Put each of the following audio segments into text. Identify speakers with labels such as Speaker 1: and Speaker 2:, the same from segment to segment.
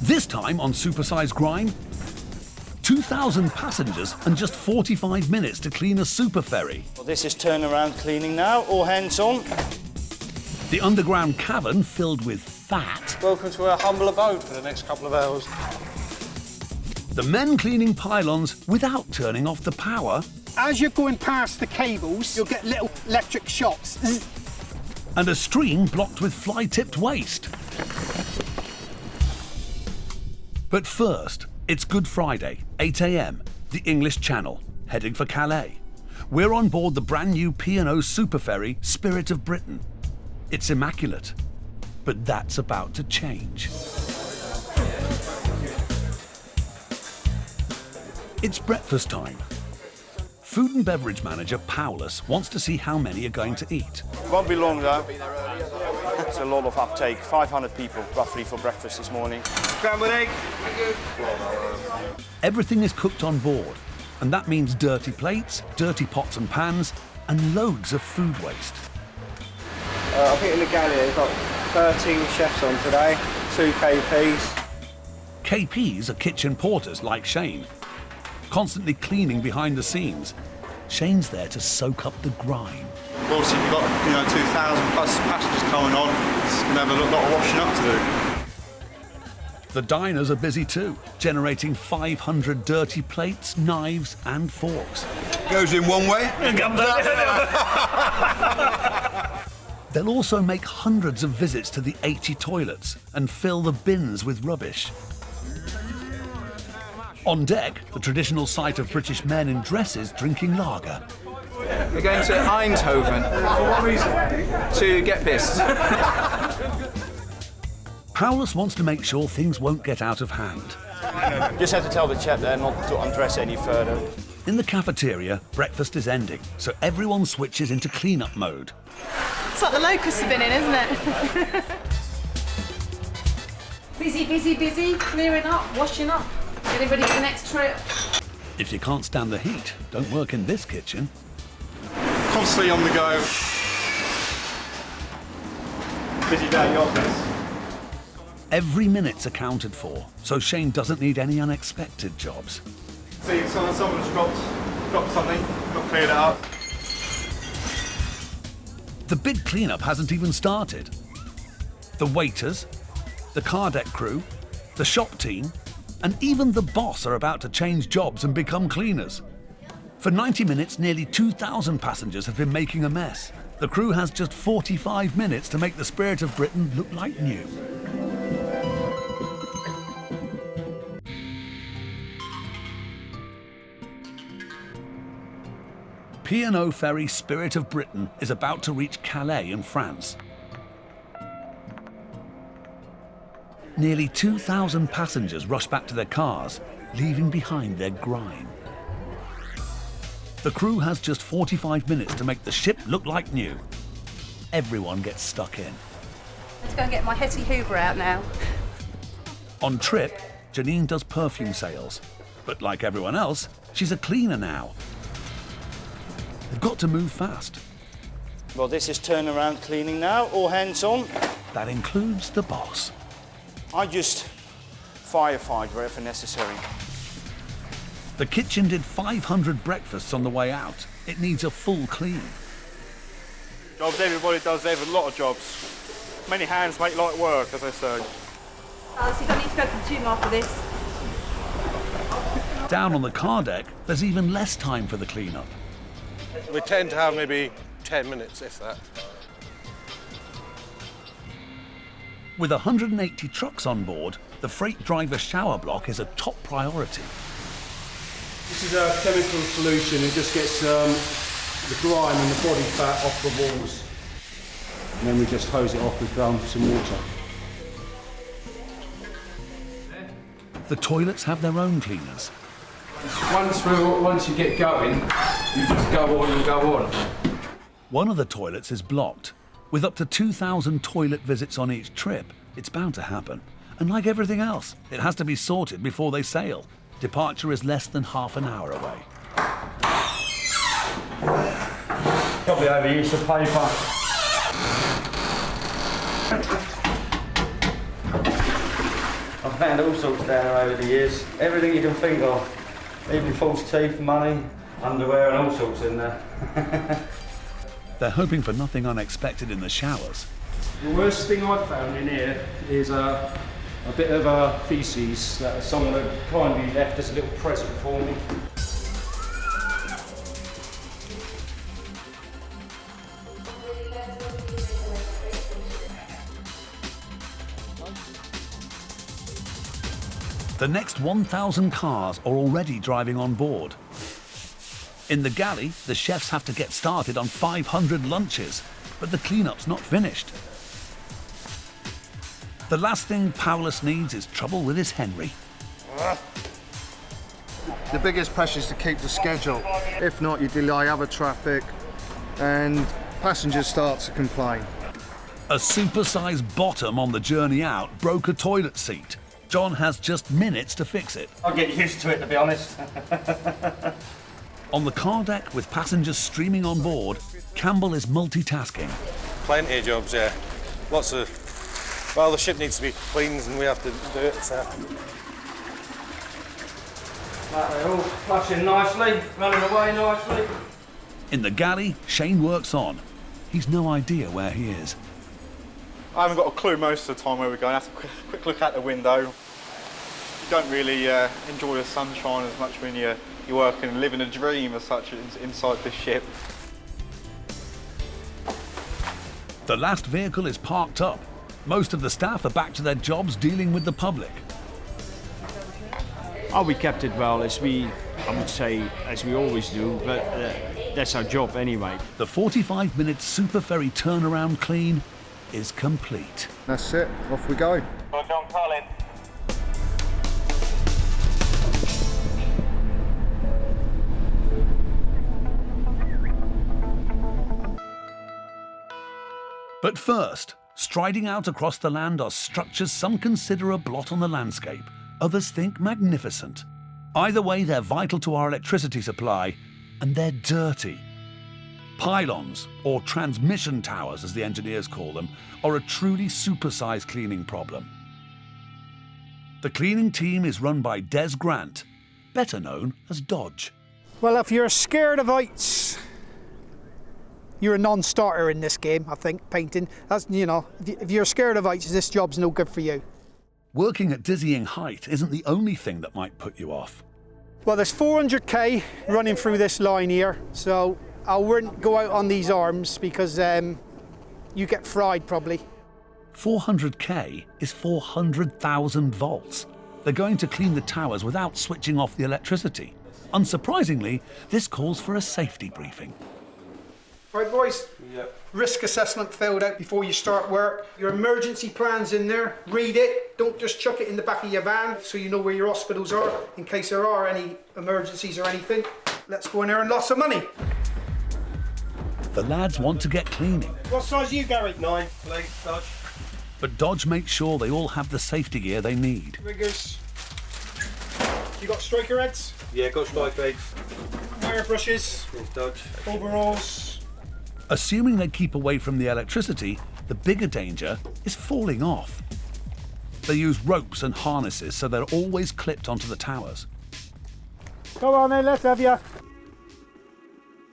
Speaker 1: This time on Supersize Grime, 2,000 passengers and just 45 minutes to clean a Superferry.
Speaker 2: Well, this is turnaround cleaning now, all hands on.
Speaker 1: The underground cavern filled with fat.
Speaker 3: Welcome to our humble abode for the next couple of hours.
Speaker 1: The men cleaning pylons without turning off the power.
Speaker 4: As you're going past the cables, you'll get little electric shocks.
Speaker 1: And a stream blocked with fly-tipped waste. But first, it's Good Friday, 8 a.m, the English Channel, heading for Calais. We're on board the brand new P&O Superferry, Spirit of Britain. It's immaculate, but that's about to change. It's breakfast time. Food and beverage manager Paulus wants to see how many are going to eat.
Speaker 2: Won't be long though. It's a lot of uptake. 500 people roughly for breakfast this morning. Scrambled egg.
Speaker 1: Everything is cooked on board, and that means dirty plates, dirty pots and pans, and loads of food waste.
Speaker 5: I think in the galley they've got 13 chefs on today, 2 KPs.
Speaker 1: KPs are kitchen porters like Shane, constantly cleaning behind the scenes. Shane's there to soak up the grime.
Speaker 6: Obviously, you've got 2,000 plus passengers coming on. It's going to have a lot of washing up to do.
Speaker 1: The diners are busy too, generating 500 dirty plates, knives and forks.
Speaker 6: Goes in one way and comes out.
Speaker 1: They'll also make hundreds of visits to the 80 toilets and fill the bins with rubbish. On deck, the traditional sight of British men in dresses drinking lager.
Speaker 7: We're going to Eindhoven. For what reason? To get pissed.
Speaker 1: Paulus wants to make sure things won't get out of hand.
Speaker 2: Just had to tell the chap there not to undress any further.
Speaker 1: In the cafeteria, breakfast is ending, so everyone switches into clean-up mode.
Speaker 8: It's like the locusts have been in, isn't it? Busy, busy, busy, clearing up, washing up, getting ready for the next trip.
Speaker 1: If you can't stand the heat, don't work in this kitchen.
Speaker 6: Constantly on the go. Busy day in the office.
Speaker 1: Every minute's accounted for, so Shane doesn't need any unexpected jobs.
Speaker 6: See, someone's dropped something, not cleared it up.
Speaker 1: The big cleanup hasn't even started. The waiters, the car deck crew, the shop team, and even the boss are about to change jobs and become cleaners. For 90 minutes, nearly 2,000 passengers have been making a mess. The crew has just 45 minutes to make the Spirit of Britain look like new. P&O ferry Spirit of Britain is about to reach Calais in France. Nearly 2,000 passengers rush back to their cars, leaving behind their grime. The crew has just 45 minutes to make the ship look like new. Everyone gets stuck in.
Speaker 8: Let's go and get my Hetty Hoover out now.
Speaker 1: On trip, Janine does perfume sales, but like everyone else, she's a cleaner now. They've got to move fast.
Speaker 2: Well, this is turnaround cleaning now, all hands on.
Speaker 1: That includes the boss.
Speaker 2: I just firefight wherever necessary.
Speaker 1: The kitchen did 500 breakfasts on the way out. It needs a full clean.
Speaker 6: Jobs everybody does, they have a lot of jobs. Many hands make light work, as I say.
Speaker 8: Alice, you don't need to go to the gym after this.
Speaker 1: Down on the car deck, there's even less time for the clean-up.
Speaker 3: We tend to have maybe 10 minutes, if that.
Speaker 1: With 180 trucks on board, the freight driver shower block is a top priority.
Speaker 4: This is a chemical solution. It just gets the grime and the body fat off the walls. And then we just hose it off with some water.
Speaker 1: The toilets have their own cleaners.
Speaker 7: Once you get going, you just go on and go on.
Speaker 1: One of the toilets is blocked. With up to 2,000 toilet visits on each trip, it's bound to happen. And like everything else, it has to be sorted before they sail. Departure is less than half an hour away.
Speaker 5: Probably overuse the paper. I I've found all sorts down there over the years. Everything you can think of. Even false teeth, money, underwear and all sorts in there.
Speaker 1: They're hoping for nothing unexpected in the showers.
Speaker 4: The worst thing I've found in here is a bit of feces that someone had kindly left as a little present for me.
Speaker 1: The next 1,000 cars are already driving on board. In the galley, the chefs have to get started on 500 lunches, but the cleanup's not finished. The last thing Paulus needs is trouble with his Henry.
Speaker 9: The biggest pressure is to keep the schedule. If not, you delay other traffic and passengers start to complain.
Speaker 1: A Supersize bottom on the journey out broke a toilet seat. John has just minutes to fix it.
Speaker 5: I'll get used to it, to be honest.
Speaker 1: On the car deck with passengers streaming on board, Campbell is multitasking.
Speaker 3: Plenty of jobs, yeah. Lots of... Well, the ship needs to be cleaned and we have to do it, so...
Speaker 5: They're all flushing nicely, running away nicely.
Speaker 1: In the galley, Shane works on. He's no idea where he is.
Speaker 6: I haven't got a clue most of the time where we're going. I have a quick look out the window. You don't really enjoy the sunshine as much when you're working and living a dream as such inside this ship.
Speaker 1: The last vehicle is parked up. Most of the staff are back to their jobs dealing with the public.
Speaker 4: Oh, we kept it well, I would say, as we always do, but that's our job anyway.
Speaker 1: The 45-minute Superferry turnaround clean is complete.
Speaker 9: That's it, off we go.
Speaker 5: Well done, Colin.
Speaker 1: But first, striding out across the land are structures some consider a blot on the landscape, others think magnificent. Either way, they're vital to our electricity supply, and they're dirty. Pylons, or transmission towers as the engineers call them, are a truly supersized cleaning problem. The cleaning team is run by Des Grant, better known as Dodge.
Speaker 10: Well, if you're scared of heights, you're a non-starter in this game, I think, painting. That's, you know, if you're scared of heights, this job's no good for you.
Speaker 1: Working at dizzying height isn't the only thing that might put you off.
Speaker 10: Well, there's 400k running through this line here, so I wouldn't go out on these arms because you get fried probably.
Speaker 1: 400k is 400,000 volts. They're going to clean the towers without switching off the electricity. Unsurprisingly, this calls for a safety briefing.
Speaker 10: Right, boys, risk assessment filled out before you start work. Your emergency plan's in there, read it. Don't just chuck it in the back of your van so you know where your hospitals are in case there are any emergencies or anything. Let's go in there and lots of money.
Speaker 1: The lads want to get cleaning.
Speaker 5: What size are you, Gary? 9, please, Dodge.
Speaker 1: But Dodge makes sure they all have the safety gear they need.
Speaker 10: Riggers. You got striker heads?
Speaker 5: Yeah, got striker heads.
Speaker 10: Wire brushes.
Speaker 5: Please, Dodge.
Speaker 10: Overalls.
Speaker 1: Assuming they keep away from the electricity, the bigger danger is falling off. They use ropes and harnesses so they're always clipped onto the towers.
Speaker 10: Come on then, let's have ya.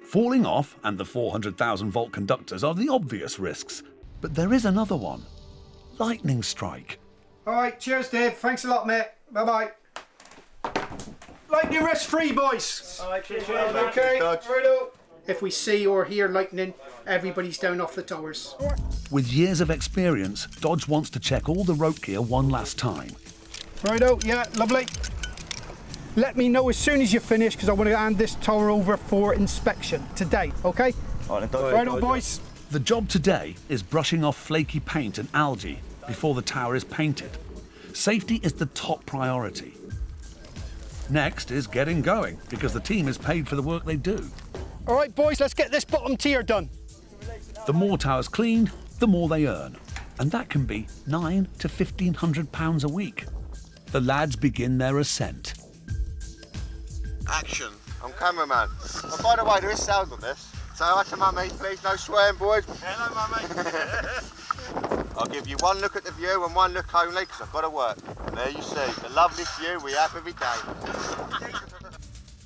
Speaker 1: Falling off and the 400,000 volt conductors are the obvious risks. But there is another one. Lightning strike.
Speaker 10: All right, cheers, Dave. Thanks a lot, mate. Bye-bye. Lightning risk free, boys.
Speaker 5: All right, cheers.
Speaker 10: Okay, righto. If we see or hear lightning, everybody's down off the towers.
Speaker 1: With years of experience, Dodge wants to check all the rope gear one last time.
Speaker 10: Righto, yeah, lovely. Let me know as soon as you finish because I want to hand this tower over for inspection today, okay? Righto, boys.
Speaker 1: The job today is brushing off flaky paint and algae before the tower is painted. Safety is the top priority. Next is getting going because the team is paid for the work they do.
Speaker 10: All right, boys, let's get this bottom tier done.
Speaker 1: The more towers cleaned, the more they earn. And that can be £900 to £1,500 a week. The lads begin their ascent.
Speaker 9: Action. I'm cameraman. Oh, by the way, there is sound on this. So hi to my mate, please. No swearing, boys. Hello, my mate.
Speaker 11: I'll give you one look at the view and one look only because I've got to work. And there you see, the lovely view we have every day.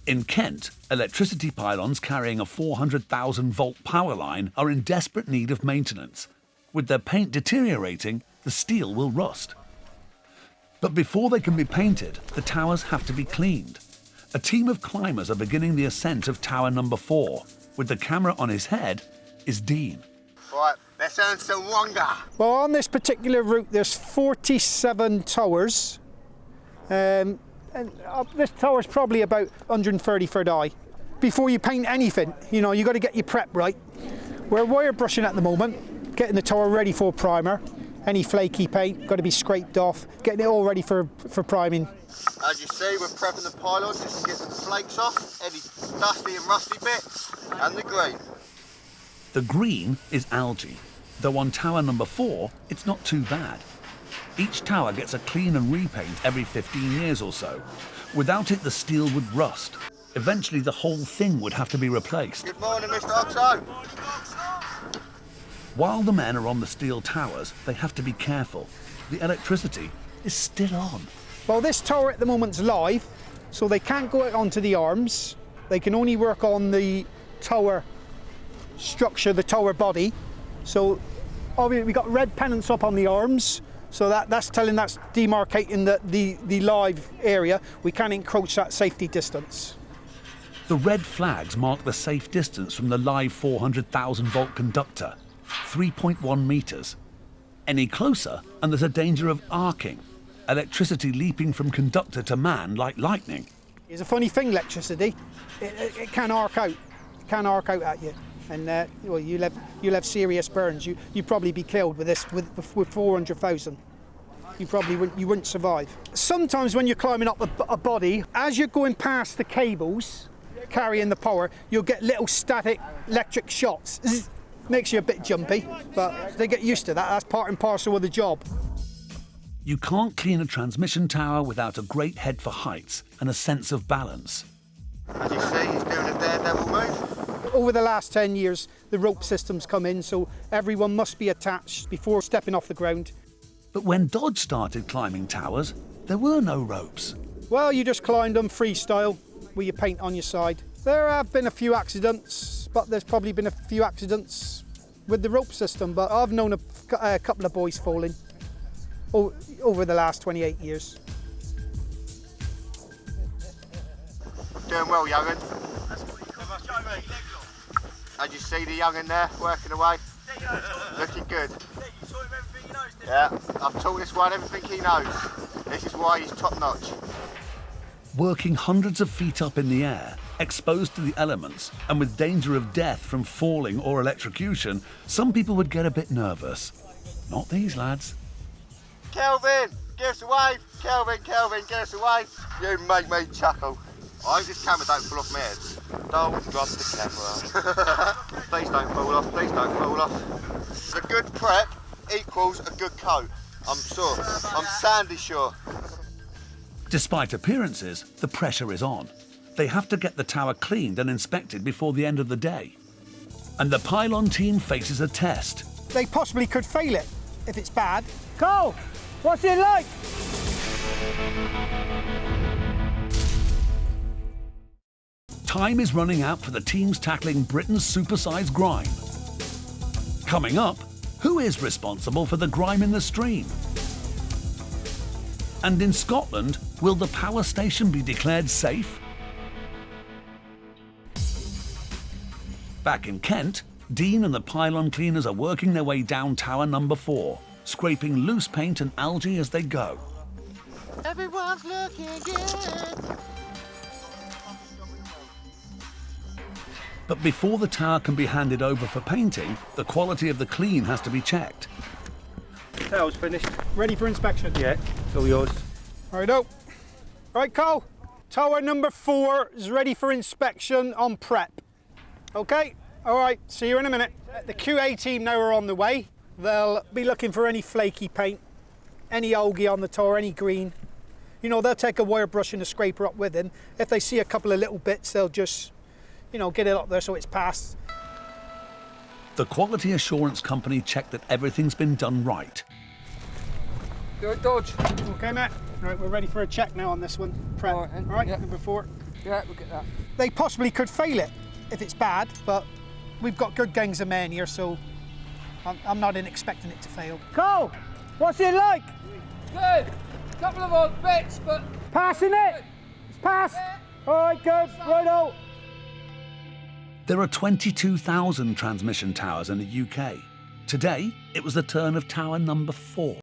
Speaker 1: In Kent, electricity pylons carrying a 400,000 volt power line are in desperate need of maintenance. With their paint deteriorating, the steel will rust. But before they can be painted, the towers have to be cleaned. A team of climbers are beginning the ascent of tower number 4. With the camera on his head is Dean.
Speaker 11: Right, let's earn some wonga.
Speaker 10: Well, on this particular route, there's 47 towers. And this tower's probably about 130 foot high. Before you paint anything, you know, you got to get your prep right. We're wire brushing at the moment, getting the tower ready for primer. Any flaky paint got to be scraped off, getting it all ready for priming.
Speaker 11: As you see, we're prepping the pylons just to get the flakes off, any dusty and rusty bits, and the green.
Speaker 1: The green is algae, though on tower number 4, it's not too bad. Each tower gets a clean and repaint every 15 years or so. Without it, the steel would rust. Eventually, the whole thing would have to be replaced.
Speaker 11: Good morning, Mr. Oxo.
Speaker 1: While the men are on the steel towers, they have to be careful. The electricity is still on.
Speaker 10: Well, this tower at the moment's live, so they can't go out onto the arms. They can only work on the tower structure, the tower body. So obviously we've got red pennants up on the arms, so that's demarcating the live area. We can't encroach that safety distance.
Speaker 1: The red flags mark the safe distance from the live 400,000 volt conductor, 3.1 meters. Any closer and there's a danger of arcing, electricity leaping from conductor to man like lightning.
Speaker 10: It's a funny thing, electricity. It can arc out. It can arc out at you. And well, you'll have serious burns. You'd probably be killed with this, with 400,000. You wouldn't survive. Sometimes when you're climbing up a body, as you're going past the cables carrying the power, you'll get little static electric shots. Zzz, makes you a bit jumpy, but they get used to that. That's part and parcel of the job.
Speaker 1: You can't clean a transmission tower without a great head for heights and a sense of balance.
Speaker 11: As you see, he's doing a daredevil move.
Speaker 10: Over the last 10 years, the rope systems come in, so everyone must be attached before stepping off the ground.
Speaker 1: But when Dodge started climbing towers, there were no ropes.
Speaker 10: Well, you just climbed them freestyle with your paint on your side. There have been a few accidents, but there's probably been a few accidents with the rope system, but I've known a couple of boys falling over the last 28 years.
Speaker 11: Doing well, young'un. As you see the young'un there, working away. Looking good. Yeah, I've taught this one everything he knows. This is why he's top notch.
Speaker 1: Working hundreds of feet up in the air, exposed to the elements, and with danger of death from falling or electrocution, some people would get a bit nervous. Not these lads.
Speaker 11: Kelvin, give us a wave. Kelvin, give us a wave. You make me chuckle. I hope this camera don't fall off my head. Don't drop the camera. Please don't fall off, please don't fall off. A good prep equals a good coat. I'm sure. I'm sandy sure.
Speaker 1: Despite appearances, the pressure is on. They have to get the tower cleaned and inspected before the end of the day. And the Pylon team faces a test.
Speaker 10: They possibly could fail it if it's bad. Cole, what's it like?
Speaker 1: Time is running out for the teams tackling Britain's Supersize Grime. Coming up, who is responsible for the grime in the stream? And in Scotland, will the power station be declared safe? Back in Kent, Dean and the Pylon cleaners are working their way down tower number 4, scraping loose paint and algae as they go.
Speaker 11: Everyone's looking good.
Speaker 1: But before the tower can be handed over for painting, the quality of the clean has to be checked.
Speaker 4: Tower's finished.
Speaker 10: Ready for inspection?
Speaker 4: Yeah, it's all yours.
Speaker 10: Righto. Right, Cole. Tower number 4 is ready for inspection on prep. Okay, all right, see you in a minute. The QA team now are on the way. They'll be looking for any flaky paint, any algae on the tower, any green. You know, they'll take a wire brush and a scraper up with them. If they see a couple of little bits, they'll just, you know, get it up there so it's passed.
Speaker 1: The quality assurance company checked that everything's been done right.
Speaker 10: Do it, Dodge. Okay, Matt. Right, we're ready for a check now on this one. Prep. All right,
Speaker 7: yeah.
Speaker 10: number 4.
Speaker 7: Yeah, look at that.
Speaker 10: They possibly could fail it if it's bad, but we've got good gangs of men here, so I'm not expecting it to fail. Cole, what's it like?
Speaker 7: Good. Couple of odd bits, but
Speaker 10: Passing it. It's passed. All right, good. Righto.
Speaker 1: There are 22,000 transmission towers in the UK. Today, it was the turn of tower number 4.